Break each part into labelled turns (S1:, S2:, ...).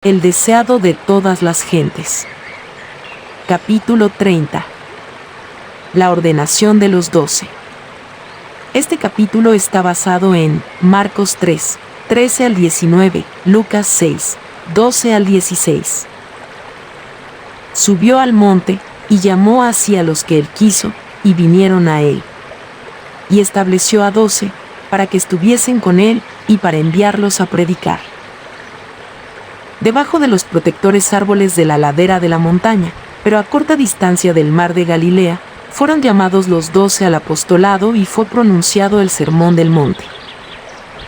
S1: El deseado de todas las gentes. Capítulo 30. La ordenación de los 12. Este capítulo está basado en Marcos 3, 13 al 19, Lucas 6, 12 al 16. Subió al monte, y llamó así a los que él quiso, y vinieron a él. Y estableció a 12, para que estuviesen con él, y para enviarlos a predicar. Debajo de los protectores árboles de la ladera de la montaña, pero a corta distancia del mar de Galilea, fueron llamados los 12 al apostolado y fue pronunciado el Sermón del Monte.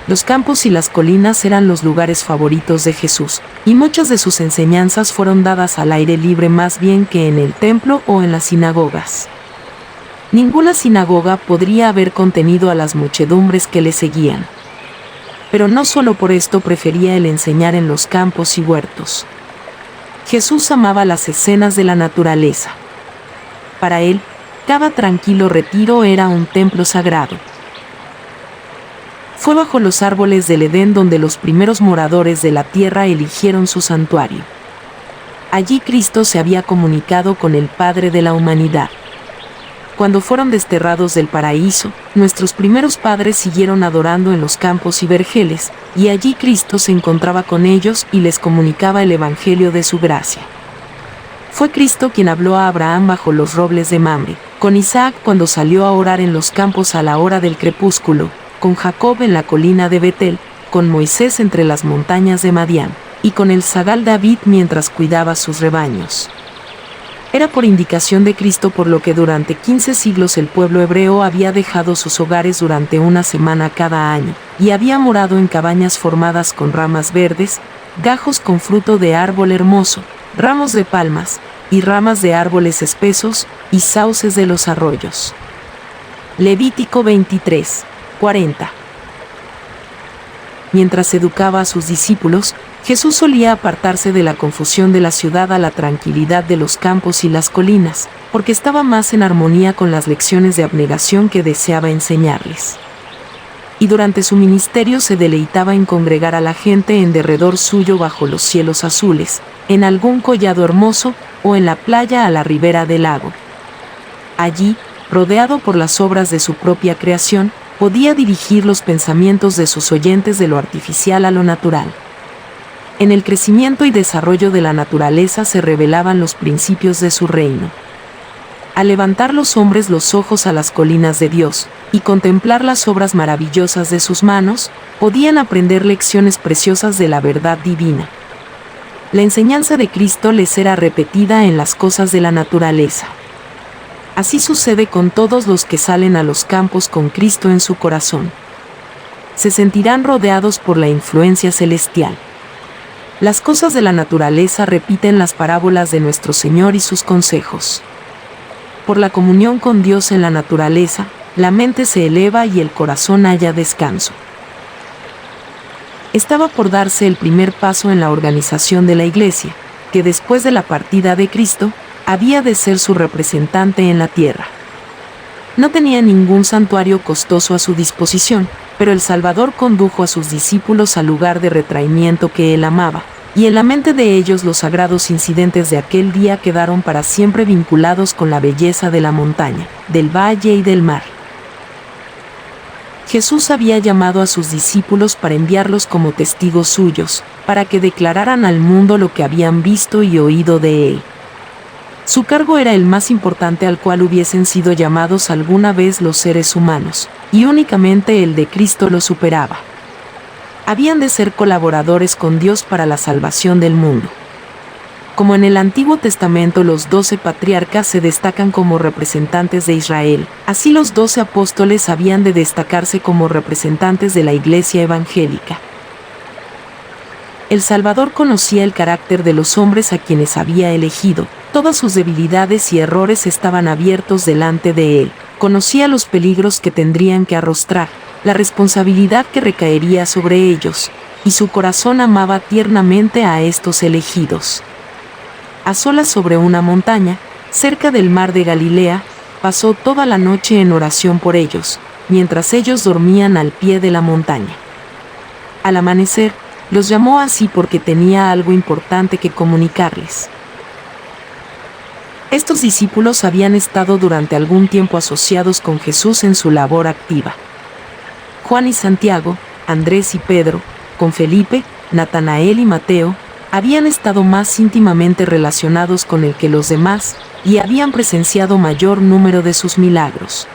S1: Los campos y las colinas eran los lugares favoritos de Jesús, y muchas de sus enseñanzas fueron dadas al aire libre más bien que en el templo o en las sinagogas. Ninguna sinagoga podría haber contenido a las muchedumbres que le seguían. Pero no solo por esto prefería el enseñar en los campos y huertos. Jesús amaba las escenas de la naturaleza. Para él, cada tranquilo retiro era un templo sagrado. Fue bajo los árboles del Edén donde los primeros moradores de la tierra eligieron su santuario. Allí Cristo se había comunicado con el Padre de la humanidad. Cuando fueron desterrados del paraíso, nuestros primeros padres siguieron adorando en los campos y vergeles, y allí Cristo se encontraba con ellos y les comunicaba el evangelio de su gracia. Fue Cristo quien habló a Abraham bajo los robles de Mamre, con Isaac cuando salió a orar en los campos a la hora del crepúsculo, con Jacob en la colina de Betel, con Moisés entre las montañas de Madián, y con el zagal David mientras cuidaba sus rebaños. Era por indicación de Cristo por lo que durante 15 siglos el pueblo hebreo había dejado sus hogares durante una semana cada año, y había morado en cabañas formadas con ramas verdes, gajos con fruto de árbol hermoso, ramos de palmas, y ramas de árboles espesos, y sauces de los arroyos. Levítico 23, 40. Mientras educaba a sus discípulos, Jesús solía apartarse de la confusión de la ciudad a la tranquilidad de los campos y las colinas, porque estaba más en armonía con las lecciones de abnegación que deseaba enseñarles. Y durante su ministerio se deleitaba en congregar a la gente en derredor suyo bajo los cielos azules, en algún collado hermoso, o en la playa a la ribera del lago. Allí, rodeado por las obras de su propia creación, podía dirigir los pensamientos de sus oyentes de lo artificial a lo natural. En el crecimiento y desarrollo de la naturaleza se revelaban los principios de su reino. Al levantar los hombres los ojos a las colinas de Dios, y contemplar las obras maravillosas de sus manos, podían aprender lecciones preciosas de la verdad divina. La enseñanza de Cristo les era repetida en las cosas de la naturaleza. Así sucede con todos los que salen a los campos con Cristo en su corazón. Se sentirán rodeados por la influencia celestial. Las cosas de la naturaleza repiten las parábolas de nuestro Señor y sus consejos. Por la comunión con Dios en la naturaleza, la mente se eleva y el corazón halla descanso. Estaba por darse el primer paso en la organización de la Iglesia, que después de la partida de Cristo, había de ser su representante en la tierra. No tenía ningún santuario costoso a su disposición, pero el Salvador condujo a sus discípulos al lugar de retraimiento que él amaba, y en la mente de ellos los sagrados incidentes de aquel día quedaron para siempre vinculados con la belleza de la montaña, del valle y del mar. Jesús había llamado a sus discípulos para enviarlos como testigos suyos, para que declararan al mundo lo que habían visto y oído de él. Su cargo era el más importante al cual hubiesen sido llamados alguna vez los seres humanos, y únicamente el de Cristo lo superaba. Habían de ser colaboradores con Dios para la salvación del mundo. Como en el Antiguo Testamento los 12 patriarcas se destacan como representantes de Israel, así los 12 apóstoles habían de destacarse como representantes de la Iglesia evangélica. El Salvador conocía el carácter de los hombres a quienes había elegido, todas sus debilidades y errores estaban abiertos delante de él, conocía los peligros que tendrían que arrostrar, la responsabilidad que recaería sobre ellos, y su corazón amaba tiernamente a estos elegidos. A solas sobre una montaña, cerca del mar de Galilea, pasó toda la noche en oración por ellos, mientras ellos dormían al pie de la montaña. Al amanecer, Los llamó así porque tenía algo importante que comunicarles. Estos discípulos habían estado durante algún tiempo asociados con Jesús en su labor activa. Juan y Santiago, Andrés y Pedro, con Felipe, Natanael y Mateo, habían estado más íntimamente relacionados con él que los demás, y habían presenciado mayor número de sus milagros.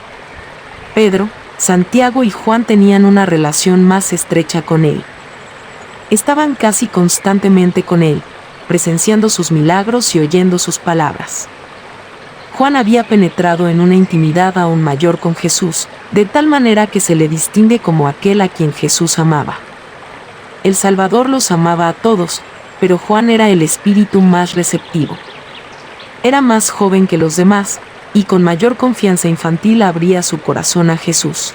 S1: Pedro, Santiago y Juan tenían una relación más estrecha con él. Estaban casi constantemente con él, presenciando sus milagros y oyendo sus palabras. Juan había penetrado en una intimidad aún mayor con Jesús, de tal manera que se le distingue como aquel a quien Jesús amaba. El Salvador los amaba a todos, pero Juan era el espíritu más receptivo. Era más joven que los demás, y con mayor confianza infantil abría su corazón a Jesús.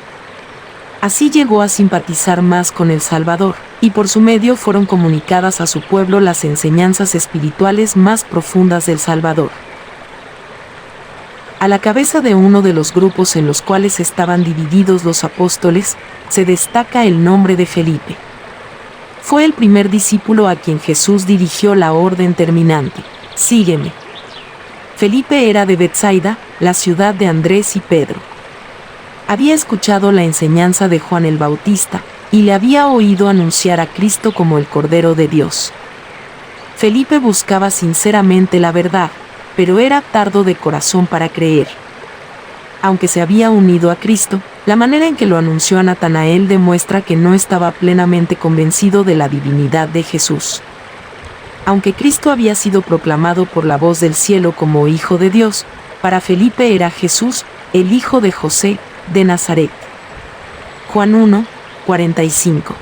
S1: Así llegó a simpatizar más con el Salvador, y por su medio fueron comunicadas a su pueblo las enseñanzas espirituales más profundas del Salvador. A la cabeza de uno de los grupos en los cuales estaban divididos los apóstoles, se destaca el nombre de Felipe. Fue el primer discípulo a quien Jesús dirigió la orden terminante: «Sígueme». Felipe era de Betsaida, la ciudad de Andrés y Pedro. Había escuchado la enseñanza de Juan el Bautista, y le había oído anunciar a Cristo como el Cordero de Dios. Felipe buscaba sinceramente la verdad, pero era tardo de corazón para creer. Aunque se había unido a Cristo, la manera en que lo anunció a Natanael demuestra que no estaba plenamente convencido de la divinidad de Jesús. Aunque Cristo había sido proclamado por la voz del cielo como Hijo de Dios, para Felipe era Jesús, el hijo de José, de Nazaret. Juan 1, 45.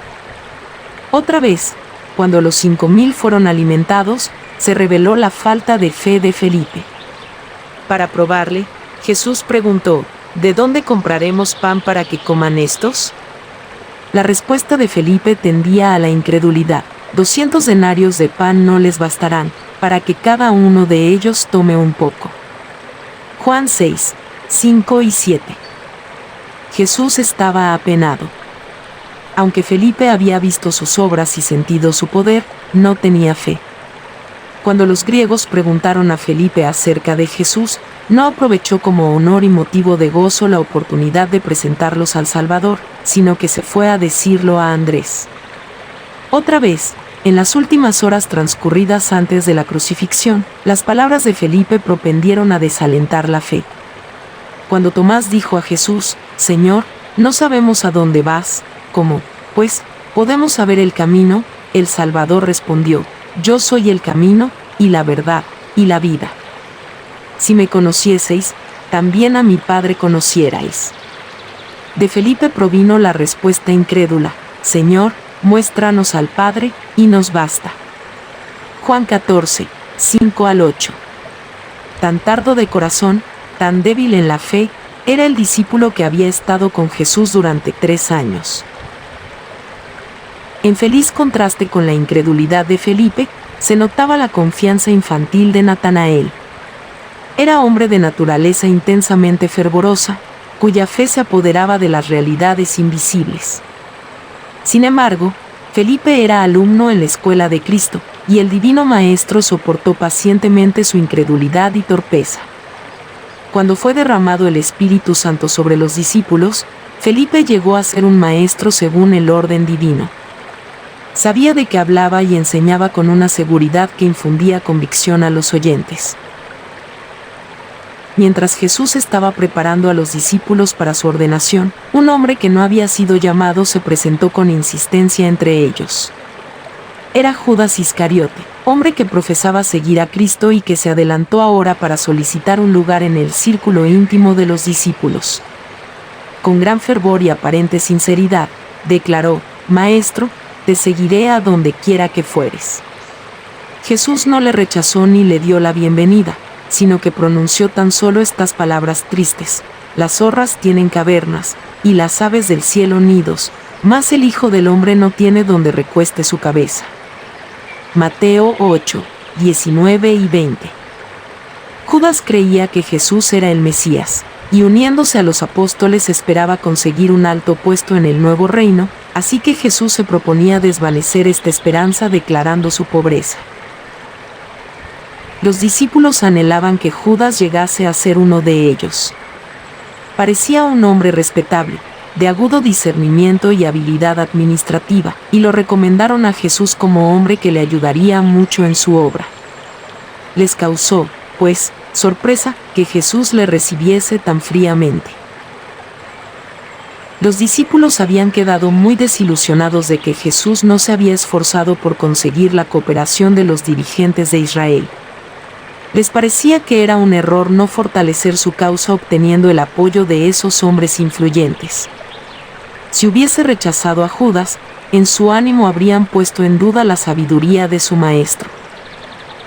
S1: Otra vez, cuando los 5,000 fueron alimentados, se reveló la falta de fe de Felipe. Para probarle, Jesús preguntó: ¿de dónde compraremos pan para que coman estos? La respuesta de Felipe tendía a la incredulidad. 200 denarios de pan no les bastarán, para que cada uno de ellos tome un poco. Juan 6, 5 y 7. Jesús estaba apenado. Aunque Felipe había visto sus obras y sentido su poder, no tenía fe. Cuando los griegos preguntaron a Felipe acerca de Jesús, no aprovechó como honor y motivo de gozo la oportunidad de presentarlos al Salvador, sino que se fue a decirlo a Andrés. Otra vez, en las últimas horas transcurridas antes de la crucifixión, las palabras de Felipe propendieron a desalentar la fe. Cuando Tomás dijo a Jesús: «Señor, no sabemos a dónde vas, ¿cómo, pues, podemos saber el camino?», el Salvador respondió: «Yo soy el camino, y la verdad, y la vida. Si me conocieseis, también a mi Padre conocierais». De Felipe provino la respuesta incrédula: «Señor, muéstranos al Padre, y nos basta». Juan 14, 5 al 8. Tan tardo de corazón, tan débil en la fe, era el discípulo que había estado con Jesús durante 3 años. En feliz contraste con la incredulidad de Felipe, se notaba la confianza infantil de Natanael. Era hombre de naturaleza intensamente fervorosa, cuya fe se apoderaba de las realidades invisibles. Sin embargo, Felipe era alumno en la escuela de Cristo, y el divino Maestro soportó pacientemente su incredulidad y torpeza. Cuando fue derramado el Espíritu Santo sobre los discípulos, Felipe llegó a ser un maestro según el orden divino. Sabía de qué hablaba y enseñaba con una seguridad que infundía convicción a los oyentes. Mientras Jesús estaba preparando a los discípulos para su ordenación, un hombre que no había sido llamado se presentó con insistencia entre ellos. Era Judas Iscariote, hombre que profesaba seguir a Cristo y que se adelantó ahora para solicitar un lugar en el círculo íntimo de los discípulos. Con gran fervor y aparente sinceridad, declaró: «Maestro, te seguiré a donde quiera que fueres». Jesús no le rechazó ni le dio la bienvenida, sino que pronunció tan solo estas palabras tristes: «Las zorras tienen cavernas, y las aves del cielo nidos, mas el Hijo del Hombre no tiene donde recueste su cabeza». Mateo 8, 19 y 20. Judas creía que Jesús era el Mesías, y uniéndose a los apóstoles esperaba conseguir un alto puesto en el nuevo reino, Así que Jesús se proponía desvanecer esta esperanza declarando su pobreza. Los discípulos anhelaban que Judas llegase a ser uno de ellos. Parecía un hombre respetable, de agudo discernimiento y habilidad administrativa, y lo recomendaron a Jesús como hombre que le ayudaría mucho en su obra. Les causó, pues, sorpresa que Jesús le recibiese tan fríamente. Los discípulos habían quedado muy desilusionados de que Jesús no se había esforzado por conseguir la cooperación de los dirigentes de Israel. Les parecía que era un error no fortalecer su causa obteniendo el apoyo de esos hombres influyentes. Si hubiese rechazado a Judas, en su ánimo habrían puesto en duda la sabiduría de su maestro.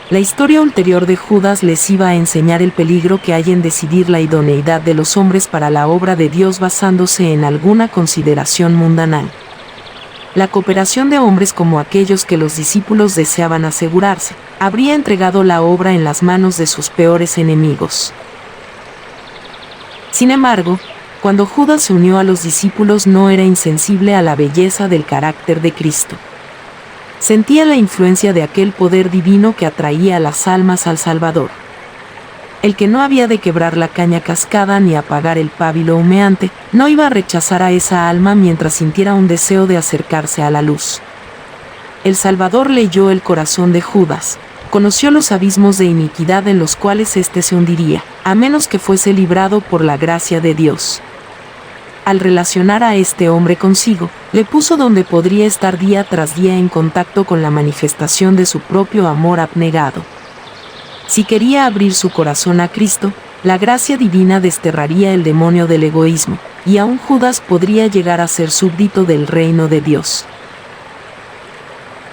S1: La historia ulterior de Judas les iba a enseñar el peligro que hay en decidir la idoneidad de los hombres para la obra de Dios basándose en alguna consideración mundanal. La cooperación de hombres como aquellos que los discípulos deseaban asegurarse, habría entregado la obra en las manos de sus peores enemigos. Sin embargo, cuando Judas se unió a los discípulos no era insensible a la belleza del carácter de Cristo. Sentía la influencia de aquel poder divino que atraía a las almas al Salvador. El que no había de quebrar la caña cascada ni apagar el pábilo humeante, no iba a rechazar a esa alma mientras sintiera un deseo de acercarse a la luz. El Salvador leyó el corazón de Judas, conoció los abismos de iniquidad en los cuales éste se hundiría, a menos que fuese librado por la gracia de Dios. Al relacionar a este hombre consigo, le puso donde podría estar día tras día en contacto con la manifestación de su propio amor abnegado. Si quería abrir su corazón a Cristo, la gracia divina desterraría el demonio del egoísmo, y aún Judas podría llegar a ser súbdito del reino de Dios.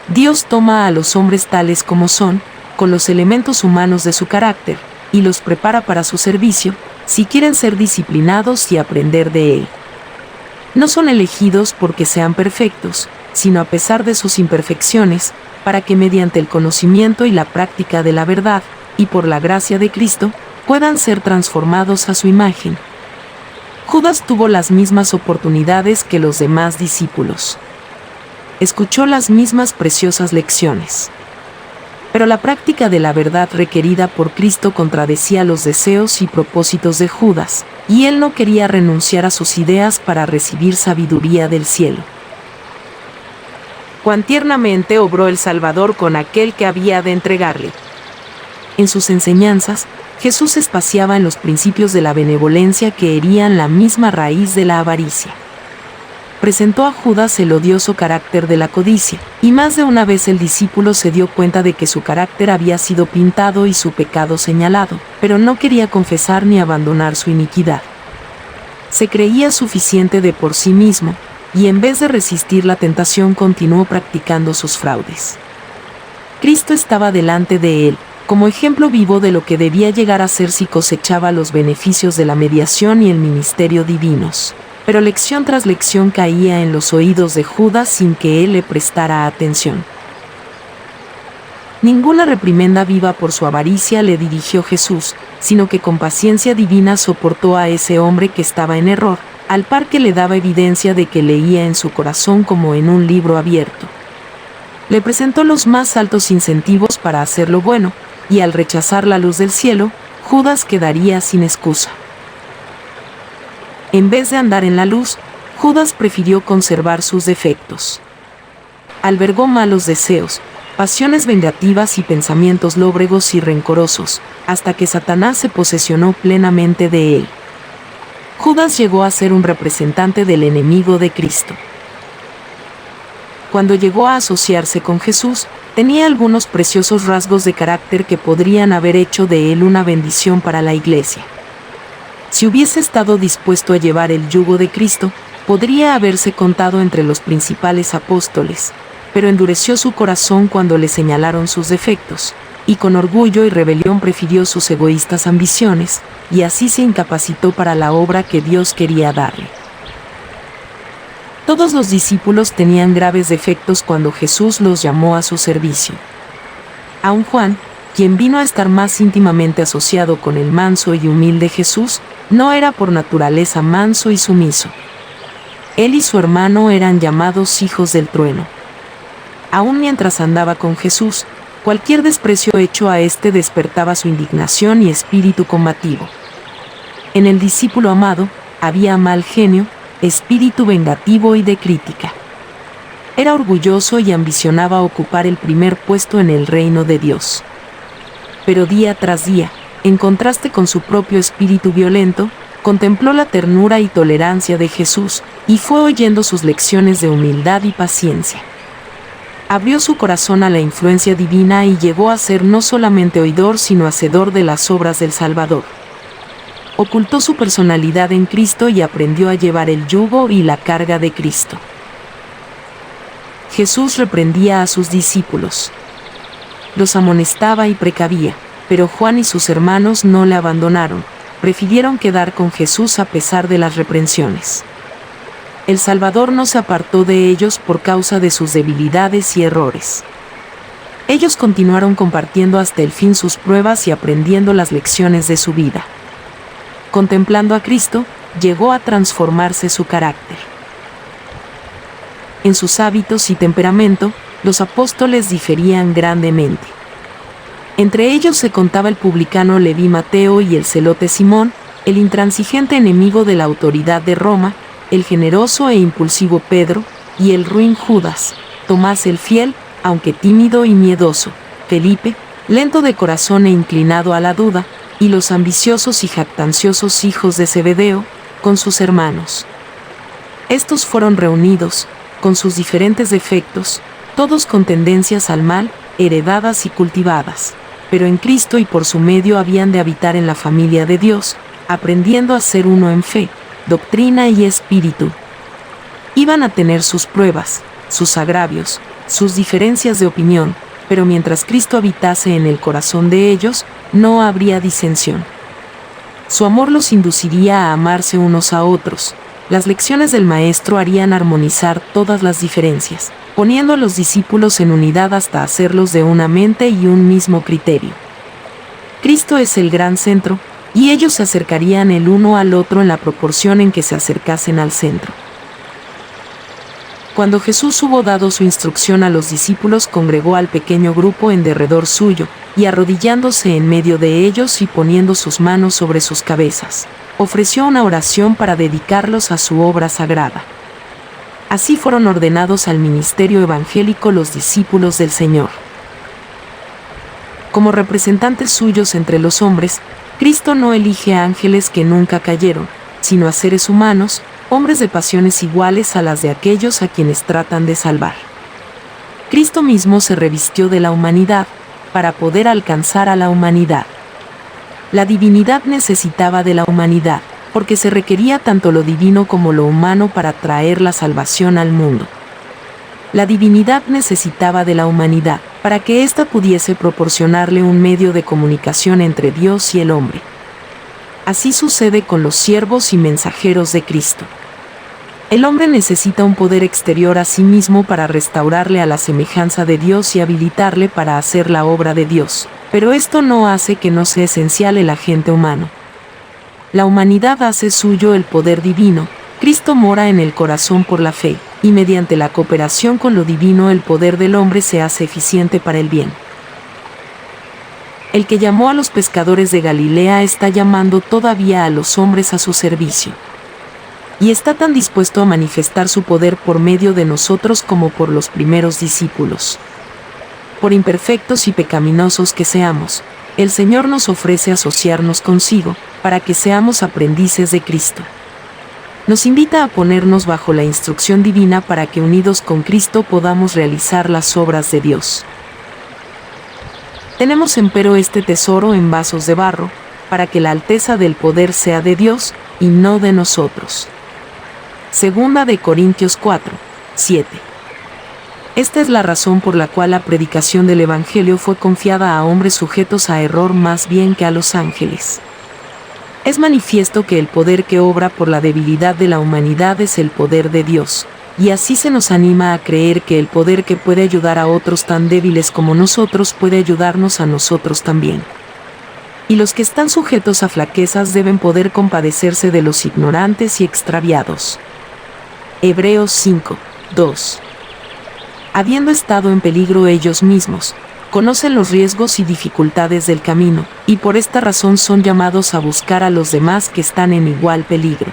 S1: Dios toma a los hombres tales como son, con los elementos humanos de su carácter, y los prepara para su servicio, si quieren ser disciplinados y aprender de Él. No son elegidos porque sean perfectos, sino a pesar de sus imperfecciones, para que mediante el conocimiento y la práctica de la verdad, y por la gracia de Cristo, puedan ser transformados a su imagen. Judas tuvo las mismas oportunidades que los demás discípulos. Escuchó las mismas preciosas lecciones. Pero la práctica de la verdad requerida por Cristo contradecía los deseos y propósitos de Judas, y él no quería renunciar a sus ideas para recibir sabiduría del cielo. Cuán tiernamente obró el Salvador con aquel que había de entregarle. En sus enseñanzas, Jesús espaciaba en los principios de la benevolencia que herían la misma raíz de la avaricia. Presentó a Judas el odioso carácter de la codicia, y más de una vez el discípulo se dio cuenta de que su carácter había sido pintado y su pecado señalado, pero no quería confesar ni abandonar su iniquidad. Se creía suficiente de por sí mismo, y en vez de resistir la tentación continuó practicando sus fraudes. Cristo estaba delante de él, como ejemplo vivo de lo que debía llegar a ser si cosechaba los beneficios de la mediación y el ministerio divinos. Pero lección tras lección caía en los oídos de Judas sin que él le prestara atención. Ninguna reprimenda viva por su avaricia le dirigió Jesús, sino que con paciencia divina soportó a ese hombre que estaba en error, al par que le daba evidencia de que leía en su corazón como en un libro abierto. Le presentó los más altos incentivos para hacer lo bueno, y al rechazar la luz del cielo, Judas quedaría sin excusa. En vez de andar en la luz, Judas prefirió conservar sus defectos. Albergó malos deseos, pasiones vengativas y pensamientos lóbregos y rencorosos, hasta que Satanás se posesionó plenamente de él. Judas llegó a ser un representante del enemigo de Cristo. Cuando llegó a asociarse con Jesús, tenía algunos preciosos rasgos de carácter que podrían haber hecho de él una bendición para la Iglesia. Si hubiese estado dispuesto a llevar el yugo de Cristo, podría haberse contado entre los principales apóstoles, pero endureció su corazón cuando le señalaron sus defectos, y con orgullo y rebelión prefirió sus egoístas ambiciones, y así se incapacitó para la obra que Dios quería darle. Todos los discípulos tenían graves defectos cuando Jesús los llamó a su servicio. Aun Juan, quien vino a estar más íntimamente asociado con el manso y humilde Jesús, no era por naturaleza manso y sumiso. Él y su hermano eran llamados hijos del trueno. Aún mientras andaba con Jesús, cualquier desprecio hecho a éste despertaba su indignación y espíritu combativo. En el discípulo amado había mal genio, espíritu vengativo y de crítica. Era orgulloso y ambicionaba ocupar el primer puesto en el reino de Dios. Pero día tras día, en contraste con su propio espíritu violento, contempló la ternura y tolerancia de Jesús y fue oyendo sus lecciones de humildad y paciencia. Abrió su corazón a la influencia divina y llegó a ser no solamente oidor sino hacedor de las obras del Salvador. Ocultó su personalidad en Cristo y aprendió a llevar el yugo y la carga de Cristo. Jesús reprendía a sus discípulos. Los amonestaba y precavía, pero Juan y sus hermanos no le abandonaron, prefirieron quedar con Jesús a pesar de las reprensiones. El Salvador no se apartó de ellos por causa de sus debilidades y errores. Ellos continuaron compartiendo hasta el fin sus pruebas y aprendiendo las lecciones de su vida. Contemplando a Cristo, llegó a transformarse su carácter. En sus hábitos y temperamento, los apóstoles diferían grandemente. Entre ellos se contaba el publicano Leví Mateo y el celote Simón, el intransigente enemigo de la autoridad de Roma, el generoso e impulsivo Pedro, y el ruin Judas, Tomás el fiel, aunque tímido y miedoso, Felipe, lento de corazón e inclinado a la duda, y los ambiciosos y jactanciosos hijos de Zebedeo, con sus hermanos. Estos fueron reunidos, con sus diferentes defectos, todos con tendencias al mal, heredadas y cultivadas, pero en Cristo y por su medio habían de habitar en la familia de Dios, aprendiendo a ser uno en fe, doctrina y espíritu. Iban a tener sus pruebas, sus agravios, sus diferencias de opinión, pero mientras Cristo habitase en el corazón de ellos, no habría disensión. Su amor los induciría a amarse unos a otros. Las lecciones del Maestro harían armonizar todas las diferencias, poniendo a los discípulos en unidad hasta hacerlos de una mente y un mismo criterio. Cristo es el gran centro, y ellos se acercarían el uno al otro en la proporción en que se acercasen al centro. Cuando Jesús hubo dado su instrucción a los discípulos, congregó al pequeño grupo en derredor suyo, y arrodillándose en medio de ellos y poniendo sus manos sobre sus cabezas, ofreció una oración para dedicarlos a su obra sagrada. Así fueron ordenados al ministerio evangélico los discípulos del Señor. Como representantes suyos entre los hombres, Cristo no elige a ángeles que nunca cayeron, sino a seres humanos, hombres de pasiones iguales a las de aquellos a quienes tratan de salvar. Cristo mismo se revistió de la humanidad, para poder alcanzar a la humanidad. La divinidad necesitaba de la humanidad, porque se requería tanto lo divino como lo humano para traer la salvación al mundo. La divinidad necesitaba de la humanidad, para que ésta pudiese proporcionarle un medio de comunicación entre Dios y el hombre. Así sucede con los siervos y mensajeros de Cristo. El hombre necesita un poder exterior a sí mismo para restaurarle a la semejanza de Dios y habilitarle para hacer la obra de Dios, pero esto no hace que no sea esencial el agente humano. La humanidad hace suyo el poder divino, Cristo mora en el corazón por la fe, y mediante la cooperación con lo divino el poder del hombre se hace eficiente para el bien. El que llamó a los pescadores de Galilea está llamando todavía a los hombres a su servicio. Y está tan dispuesto a manifestar su poder por medio de nosotros como por los primeros discípulos. Por imperfectos y pecaminosos que seamos, el Señor nos ofrece asociarnos consigo, para que seamos aprendices de Cristo. Nos invita a ponernos bajo la instrucción divina para que unidos con Cristo podamos realizar las obras de Dios. Tenemos empero este tesoro en vasos de barro, para que la alteza del poder sea de Dios, y no de nosotros. Segunda de Corintios 4, 7. Esta es la razón por la cual la predicación del Evangelio fue confiada a hombres sujetos a error más bien que a los ángeles. Es manifiesto que el poder que obra por la debilidad de la humanidad es el poder de Dios, y así se nos anima a creer que el poder que puede ayudar a otros tan débiles como nosotros puede ayudarnos a nosotros también. Y los que están sujetos a flaquezas deben poder compadecerse de los ignorantes y extraviados. Hebreos 5, 2. Habiendo estado en peligro ellos mismos, conocen los riesgos y dificultades del camino, y por esta razón son llamados a buscar a los demás que están en igual peligro.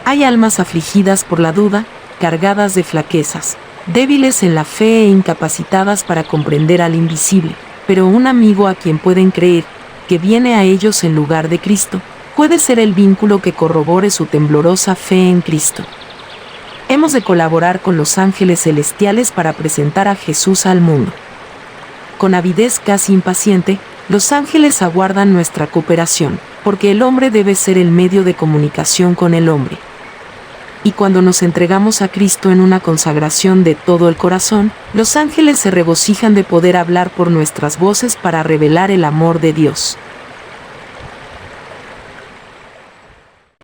S1: Hay almas afligidas por la duda, cargadas de flaquezas, débiles en la fe e incapacitadas para comprender al invisible, pero un amigo a quien pueden creer, que viene a ellos en lugar de Cristo, puede ser el vínculo que corrobore su temblorosa fe en Cristo. Hemos de colaborar con los ángeles celestiales para presentar a Jesús al mundo. Con avidez casi impaciente, los ángeles aguardan nuestra cooperación, porque el hombre debe ser el medio de comunicación con el hombre. Y cuando nos entregamos a Cristo en una consagración de todo el corazón, los ángeles se regocijan de poder hablar por nuestras voces para revelar el amor de Dios.